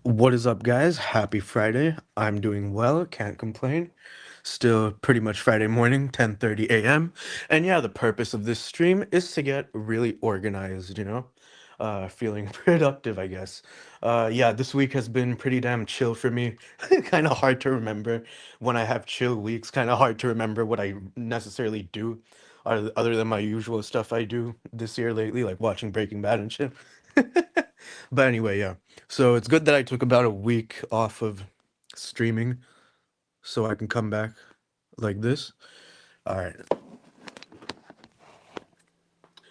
What is up, guys? Happy Friday. I'm doing well, can't complain. Still pretty much Friday morning, 10:30 a.m. And yeah, the purpose of this stream is to get really organized, feeling productive, I guess. Yeah, this week has been pretty damn chill for me. Kind of hard to remember when I have chill weeks, kind of hard to remember what I necessarily do other than my usual stuff I do this year lately, like watching Breaking Bad and shit. But anyway, yeah. So it's good that I took about a week off of streaming so I can come back like this. All right.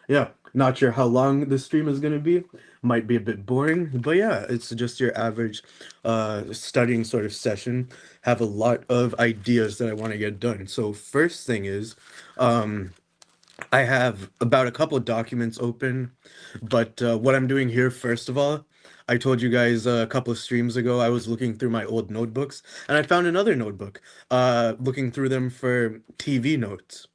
Yeah, not sure how long the stream is gonna be. Might be a bit boring, but yeah, it's just your average studying sort of session. Have a lot of ideas that I want to get done. So first thing is, um, I have about a couple documents open, but what I'm doing here, first of all, I told you guys a couple of streams ago, I was looking through my old notebooks, and I found another notebook, looking through them for TV notes,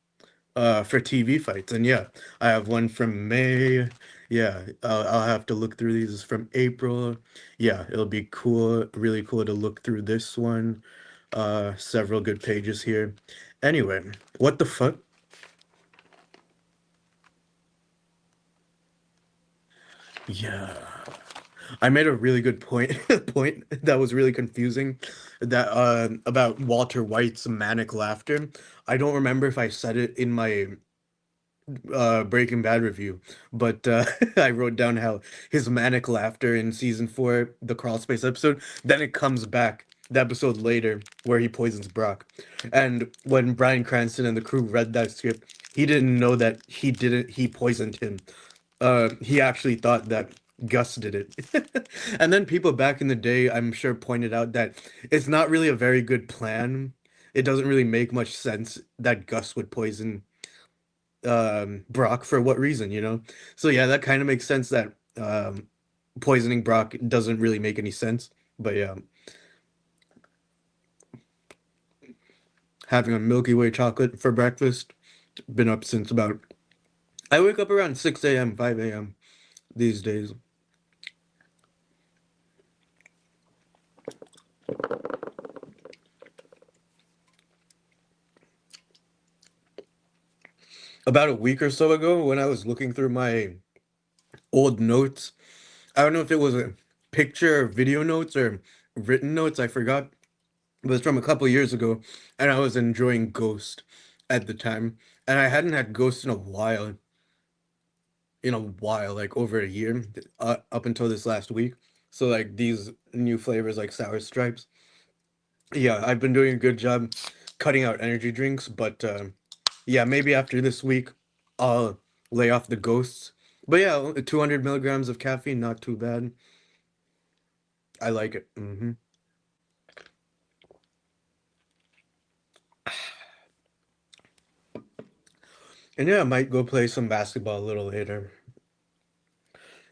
for TV fights. And yeah, I have one from May. Yeah, I'll have to look through these from April. Yeah, it'll be cool, really cool to look through this one. Several good pages here. Anyway, what the fuck? Yeah. I made a really good point point that was really confusing that about Walter White's manic laughter. I don't remember if I said it in my Breaking Bad review, but I wrote down how his manic laughter in season 4, the crawl space episode, then it comes back the episode later where he poisons Brock. And when Bryan Cranston and the crew read that script, he didn't know that he poisoned him. He actually thought that Gus did it. And then people back in the day, I'm sure, pointed out that it's not really a very good plan. It doesn't really make much sense that Gus would poison Brock for what reason, you know? So yeah, that kind of makes sense that poisoning Brock doesn't really make any sense. But yeah, having a Milky Way chocolate for breakfast, been up since about I wake up around 6 a.m., 5 a.m. these days. About a week or so ago, when I was looking through my old notes, I don't know if it was a picture or video notes or written notes, I forgot. But it's from a couple years ago, and I was enjoying Ghost at the time. And I hadn't had Ghost in a while, like over a year, up until this last week. So like these new flavors like Sour Stripes. Yeah, I've been doing a good job cutting out energy drinks, but yeah, maybe after this week, I'll lay off the ghosts. But yeah, 200 milligrams of caffeine, not too bad. I like it. And yeah, I might go play some basketball a little later.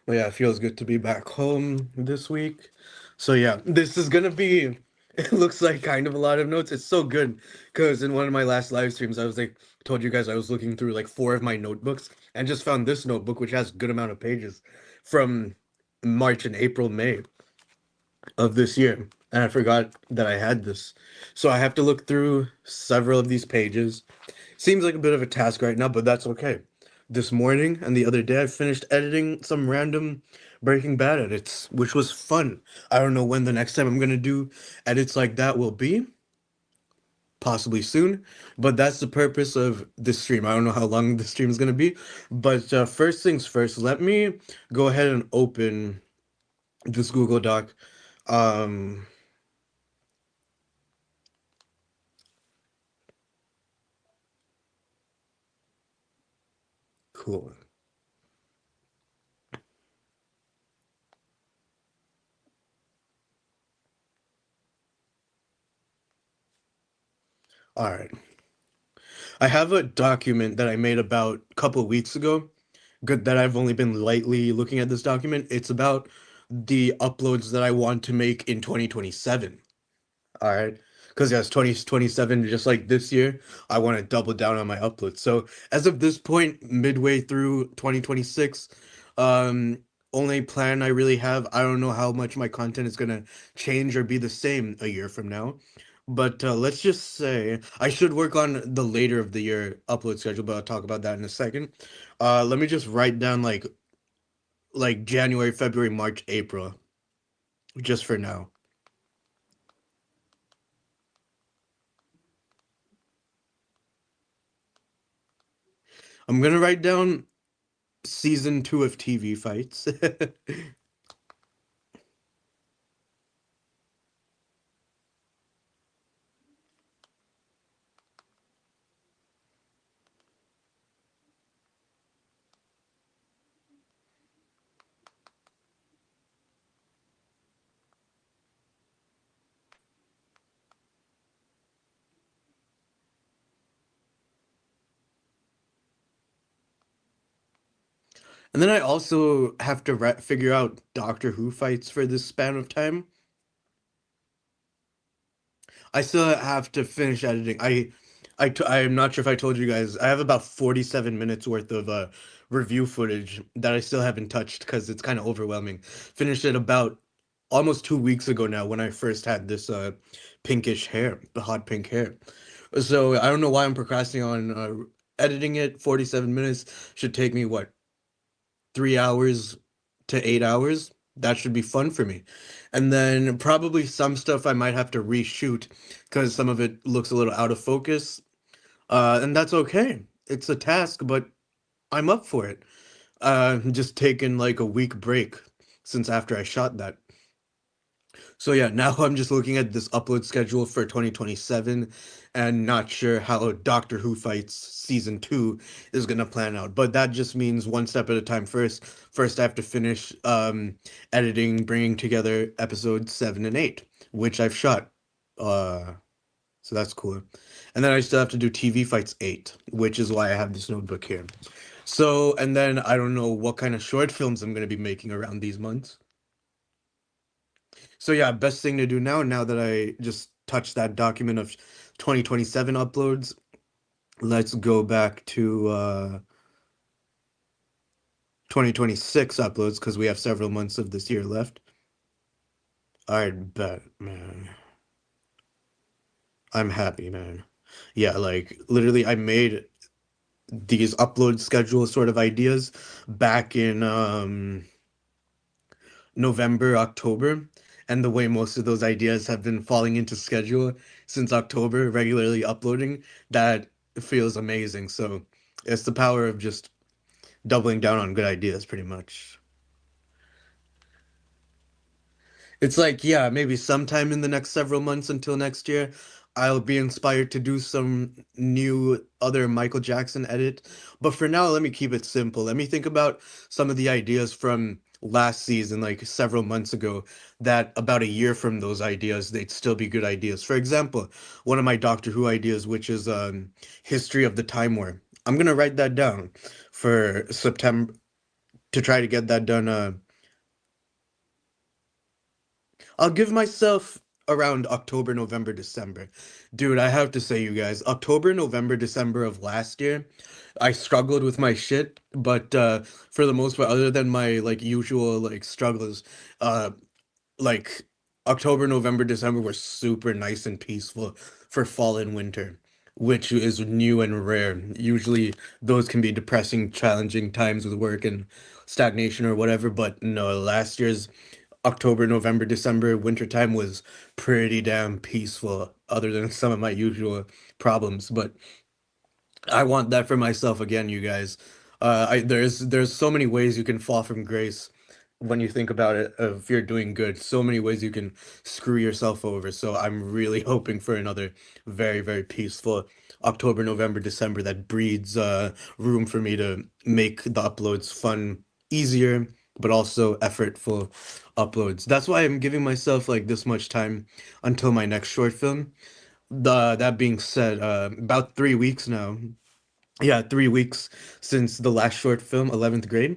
But yeah, it feels good to be back home this week. So yeah, this is gonna be, it looks like kind of a lot of notes. It's so good because in one of my last live streams, I was like, told you guys I was looking through like 4 of my notebooks and just found this notebook, which has good amount of pages from March and April, May of this year. And I forgot that I had this. So I have to look through several of these pages. Seems like a bit of a task right now, but that's okay. This morning and the other day, I finished editing some random Breaking Bad edits, which was fun. I don't know when the next time I'm gonna do edits like that will be, possibly soon, but that's the purpose of this stream. I don't know how long the stream is gonna be, but first things first, let me go ahead and open this Google Doc. Um, cool. All right. I have a document that I made about a couple of weeks ago. Good that I've only been lightly looking at this document. It's about the uploads that I want to make in 2027. All right. Because yes, 2027, just like this year, I want to double down on my uploads. So as of this point, midway through 2026, um, only plan I really have. I don't know how much my content is gonna change or be the same a year from now. But let's just say I should work on the later of the year upload schedule, but I'll talk about that in a second. Let me just write down like January, February, March, April, just for now. I'm gonna write down season 2 of TV fights. And then I also have to figure out Doctor Who fights for this span of time. I still have to finish editing. I'm not sure if I told you guys. I have about 47 minutes worth of review footage that I still haven't touched because it's kind of overwhelming. Finished it about almost 2 weeks ago now when I first had this pinkish hair, the hot pink hair. So I don't know why I'm procrastinating on editing it. 47 minutes should take me what, 3 hours to 8 hours. That should be fun for me. And then probably some stuff I might have to reshoot because some of it looks a little out of focus. And that's okay. It's a task, but I'm up for it. Just taking like a week break since after I shot that. So yeah, now I'm just looking at this upload schedule for 2027 and not sure how Doctor Who Fights season 2 is gonna plan out. But that just means one step at a time first. First I have to finish editing, bringing together episodes 7 and 8, which I've shot. Uh so that's cool. And then I still have to do TV Fights 8, which is why I have this notebook here. So, and then I don't know what kind of short films I'm gonna be making around these months. So yeah, best thing to do now that I just touched that document of 2027 uploads, let's go back to 2026 uploads because we have several months of this year left. All right, bet, man. I'm happy, man. Yeah, like literally I made these upload schedule sort of ideas back in November, October, and the way most of those ideas have been falling into schedule since October, regularly uploading, that feels amazing. So it's the power of just doubling down on good ideas, pretty much. It's like, yeah, maybe sometime in the next several months until next year, I'll be inspired to do some new other Michael Jackson edit. But for now, let me keep it simple. Let me think about some of the ideas from last season, like several months ago, that about a year from those ideas, they'd still be good ideas. For example, one of my Doctor Who ideas, which is History of the Time War. I'm gonna write that down for September to try to get that done. I'll give myself around October, November, December. Dude, I have to say, you guys, October, November, December of last year, I struggled with my shit, but for the most part, other than my like usual like struggles, uh like October, November, December were super nice and peaceful for fall and winter, which is new and rare. Usually those can be depressing, challenging times with work and stagnation or whatever, but no, last year's October, November, December, wintertime was pretty damn peaceful, other than some of my usual problems. But I want that for myself again, you guys. There's so many ways you can fall from grace when you think about it. If you're doing good, so many ways you can screw yourself over. So I'm really hoping for another very, very peaceful October, November, December that breeds room for me to make the uploads fun, easier, but also effortful uploads. That's why I'm giving myself like this much time until my next short film. That being said, about 3 weeks now. Yeah, 3 weeks since the last short film, 11th grade.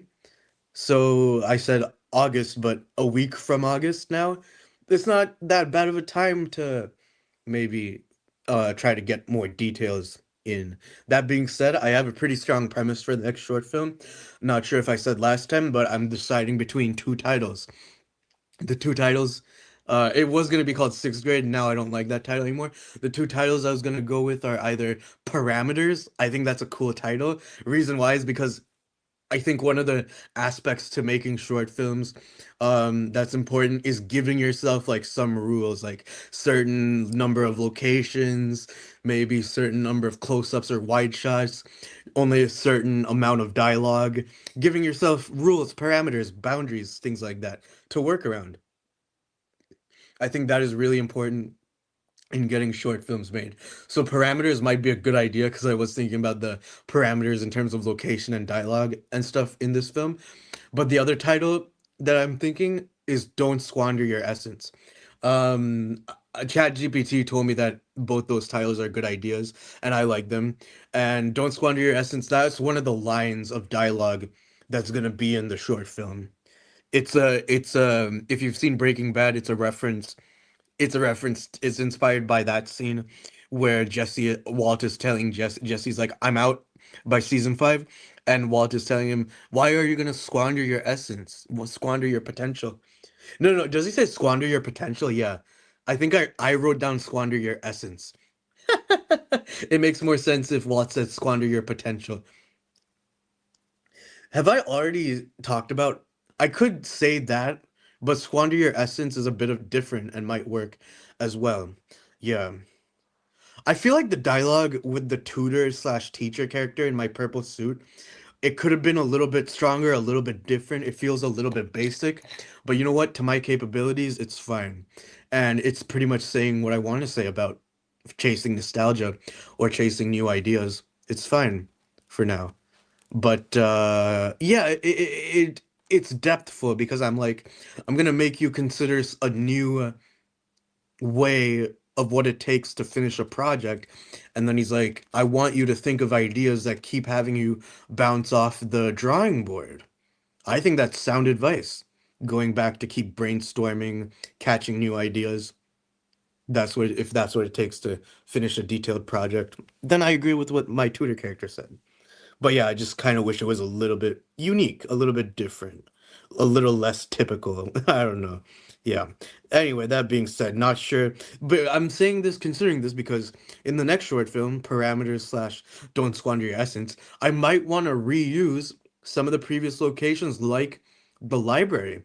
So I said August, but a week from August now. It's not that bad of a time to maybe try to get more details. in. That being said, I have a pretty strong premise for the next short film. Not sure if I said last time, but I'm deciding between two titles. The two titles, it was gonna be called Sixth Grade. Now I don't like that title anymore. The two titles I was gonna go with are either Parameters. I think that's a cool title. Reason why is because I think one of the aspects to making short films that's important is giving yourself like some rules, like certain number of locations, maybe certain number of close-ups or wide shots, only a certain amount of dialogue, giving yourself rules, parameters, boundaries, things like that to work around. I think that is really important in getting short films made. So parameters might be a good idea because I was thinking about the parameters in terms of location and dialogue and stuff in this film. But the other title that I'm thinking is Don't Squander Your Essence. ChatGPT told me that both those titles are good ideas and I like them. And Don't Squander Your Essence, that's one of the lines of dialogue that's gonna be in the short film. It's if you've seen Breaking Bad, it's inspired by that scene where Jesse Walt is telling Jesse's like, I'm out by season 5, and Walt is telling him, why are you gonna squander your essence? Squander your potential. No, does he say squander your potential? Yeah. I think I wrote down squander your essence. It makes more sense if Walt says squander your potential. Have I already talked about? I could say that, but squander your essence is a bit of different and might work as well. Yeah. I feel like the dialogue with the tutor slash teacher character in my purple suit, it could have been a little bit stronger, a little bit different. It feels a little bit basic, but you know what? To my capabilities, it's fine. And it's pretty much saying what I want to say about chasing nostalgia or chasing new ideas. It's fine for now. But yeah, it's depthful because I'm like, I'm gonna make you consider a new way of what it takes to finish a project. And then he's like, I want you to think of ideas that keep having you bounce off the drawing board. I think that's sound advice. Going back to keep brainstorming, catching new ideas. That's what if that's what it takes to finish a detailed project. Then I agree with what my tutor character said. But yeah, I just kind of wish it was a little bit unique, a little bit different, a little less typical. I don't know. Yeah. Anyway, that being said, not sure, but I'm saying this considering this because in the next short film, Parameters slash Don't Squander Your Essence, I might want to reuse some of the previous locations like the library,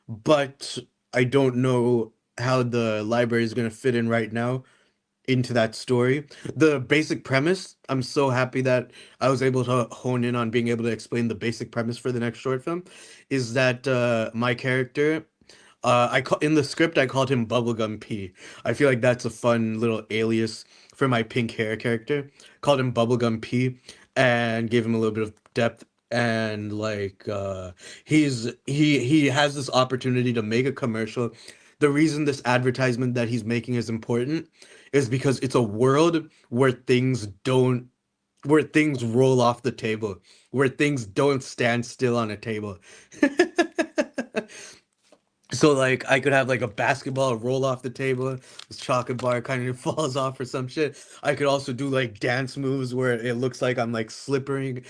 but I don't know how the library is going to fit in right now into that story. The basic premise, I'm so happy that I was able to hone in on being able to explain the basic premise for the next short film, is that my character, in the script I called him Bubblegum P. I feel like that's a fun little alias for my pink hair character. Called him Bubblegum P and gave him a little bit of depth and like he has this opportunity to make a commercial. The reason this advertisement that he's making is important is because it's a world where things roll off the table, where things don't stand still on a table. So like I could have like a basketball roll off the table, this chocolate bar kind of falls off or some shit. I could also do like dance moves where it looks like I'm like slipping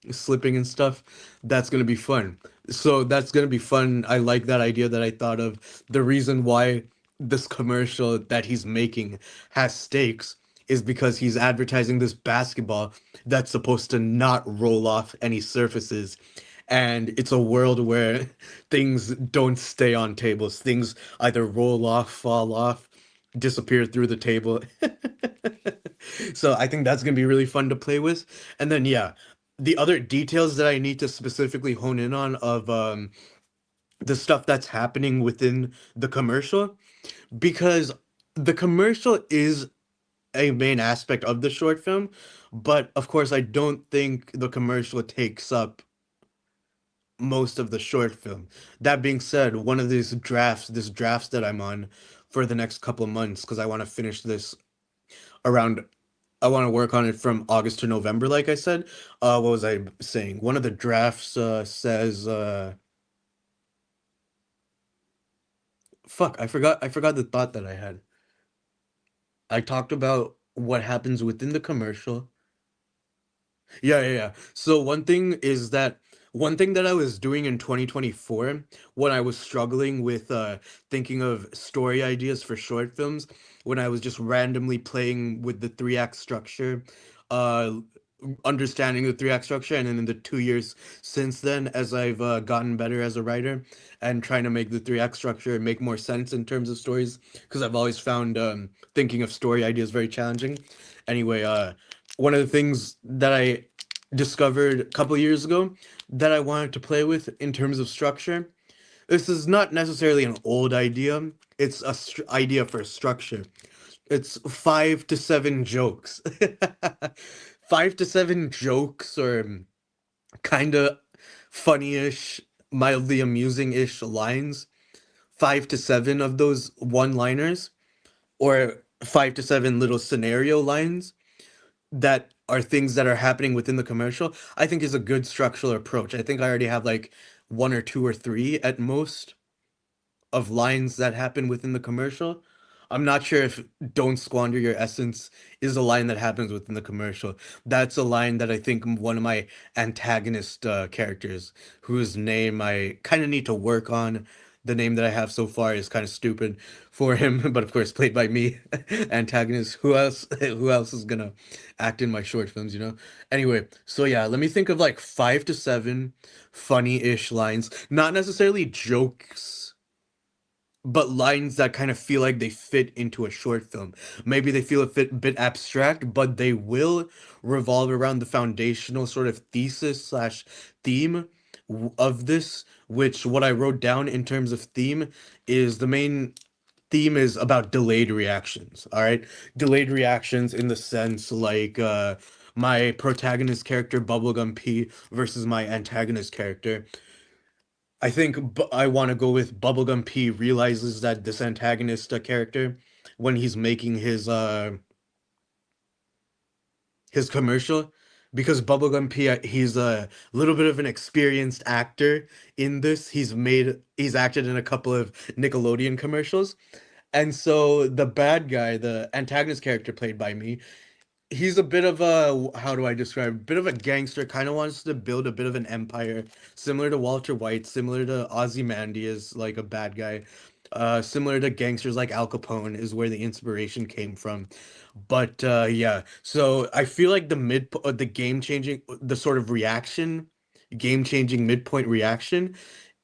and stuff. That's gonna be fun. So that's gonna be fun. I like that idea that I thought of. The reason why this commercial that he's making has stakes is because he's advertising this basketball that's supposed to not roll off any surfaces. And it's a world where things don't stay on tables. Things either roll off, fall off, disappear through the table. So I think that's gonna be really fun to play with. And then yeah, the other details that I need to specifically hone in on of the stuff that's happening within the commercial, because the commercial is a main aspect of the short film, but of course I don't think the commercial takes up most of the short film. That being said, one of this drafts that I'm on for the next couple of months, because I want to finish this around, I want to work on it from August to November, like I said. What was I saying? One of the drafts says, fuck, I forgot the thought that I had. I talked about. what happens within the commercial. Yeah, yeah, yeah. So one thing that I was doing in 2024 when I was struggling with thinking of story ideas for short films, when I was just randomly playing with the three act structure, uh understanding the three act structure, and then in the 2 years since then, as I've gotten better as a writer and trying to make the three act structure make more sense in terms of stories, because I've always found thinking of story ideas very challenging. Anyway, one of the things that I discovered a couple years ago that I wanted to play with in terms of structure. This is not necessarily an old idea. It's a idea for structure. It's 5 to 7 jokes. 5 to 7 jokes, or kind of funny-ish, mildly amusing-ish lines. 5 to 7 of those one-liners, or 5 to 7 little scenario lines that are things that are happening within the commercial, I think is a good structural approach. I think I already have like one or two or three at most of lines that happen within the commercial. I'm not sure if "Don't squander your essence" is a line that happens within the commercial. That's a line that I think one of my antagonist characters, whose name I kind of need to work on. The name that I have so far is kind of stupid for him, but of course played by me. Antagonist. Who else? Who else is gonna act in my short films? You know. Anyway, so yeah, let me think of like 5 to 7 funny-ish lines, not necessarily jokes, but lines that kind of feel like they fit into a short film. Maybe they feel bit abstract, but they will revolve around the foundational sort of thesis slash theme of this, which what I wrote down in terms of theme is the main theme is about delayed reactions. All right. Delayed reactions in the sense like my protagonist character Bubblegum P versus my antagonist character. I think I want to go with Bubblegum P realizes that this antagonist character, when he's making his commercial, because Bubblegum P, he's a little bit of an experienced actor in this. He's acted in a couple of Nickelodeon commercials. And so the bad guy, the antagonist character played by me, he's a bit of a, how do I describe, bit of a gangster, kind of wants to build a bit of an empire, similar to Walter White, similar to Ozymandias, like a bad guy, similar to gangsters like Al Capone is where the inspiration came from. But yeah, so I feel like the game changing, the sort of reaction, game changing midpoint reaction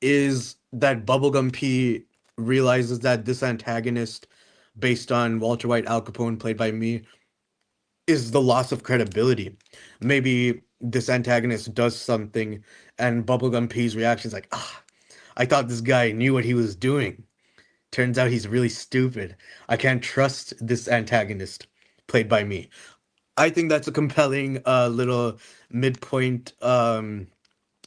is that Bubblegum P realizes that this antagonist, based on Walter White, Al Capone, played by me, is the loss of credibility. Maybe this antagonist does something, and Bubblegum P's reaction is like, ah, I thought this guy knew what he was doing. Turns out he's really stupid. I can't trust this antagonist, played by me. I think that's a compelling little midpoint.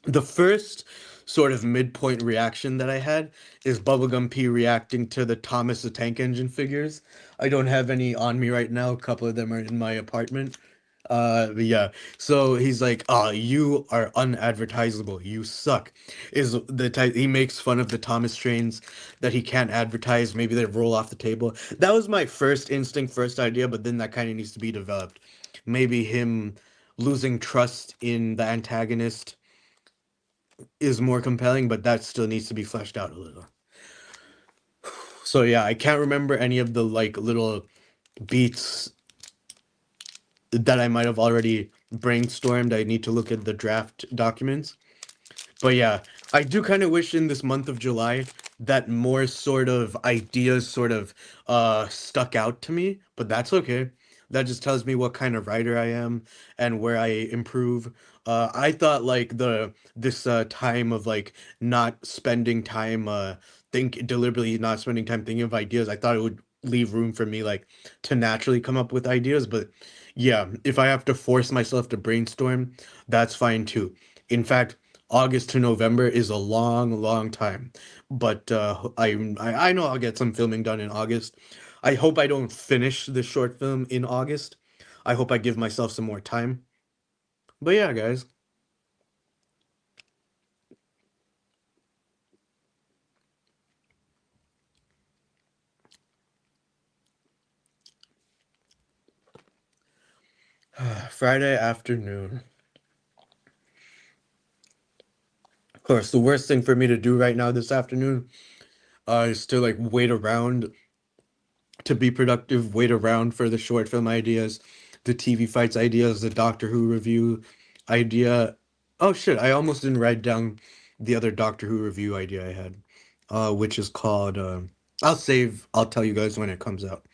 The first sort of midpoint reaction that I had is Bubblegum P reacting to the Thomas the Tank Engine figures. I don't have any on me right now. A couple of them are in my apartment. But yeah. So he's like, "Ah, you are unadvertisable. You suck." Is the type he makes fun of the Thomas trains that he can't advertise. Maybe they roll off the table. That was my first instinct, first idea, but then that kind of needs to be developed. Maybe him losing trust in the antagonist is more compelling, but that still needs to be fleshed out a little. So yeah, I can't remember any of the like little beats that I might have already brainstormed. I need to look at the draft documents. But yeah, I do kind of wish in this month of July that more sort of ideas sort of stuck out to me, but that's okay. That just tells me what kind of writer I am and where I improve. I thought like the this time of like not spending time think deliberately not spending time thinking of ideas, I thought it would leave room for me like to naturally come up with ideas, but yeah, if I have to force myself to brainstorm, that's fine too. In fact, August to November is a long, long time, but I know I'll get some filming done in August. I hope I don't finish the short film in August. I hope I give myself some more time. But yeah, guys. Friday afternoon. Of course, the worst thing for me to do right now this afternoon is to like wait around to be productive, wait around for the short film ideas, the TV fights ideas, the Doctor Who review idea. Oh shit, I almost didn't write down the other Doctor Who review idea I had, which is called I'll tell you guys when it comes out.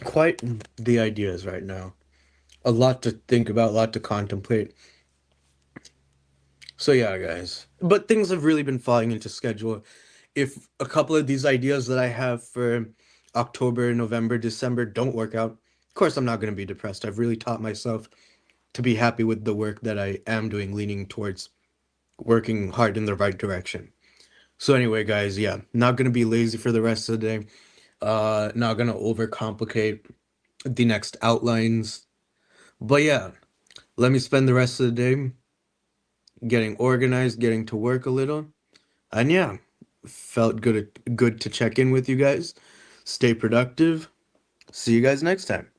Quite the ideas right now. A lot to think about, a lot to contemplate. So yeah, guys. But things have really been falling into schedule. If a couple of these ideas that I have for October, November, December don't work out, of course I'm not going to be depressed. I've really taught myself to be happy with the work that I am doing, leaning towards working hard in the right direction. So anyway, guys, yeah, not going to be lazy for the rest of the day. Not going to overcomplicate the next outlines. But yeah, let me spend the rest of the day getting organized, getting to work a little. And yeah, felt good to check in with you guys. Stay productive. See you guys next time.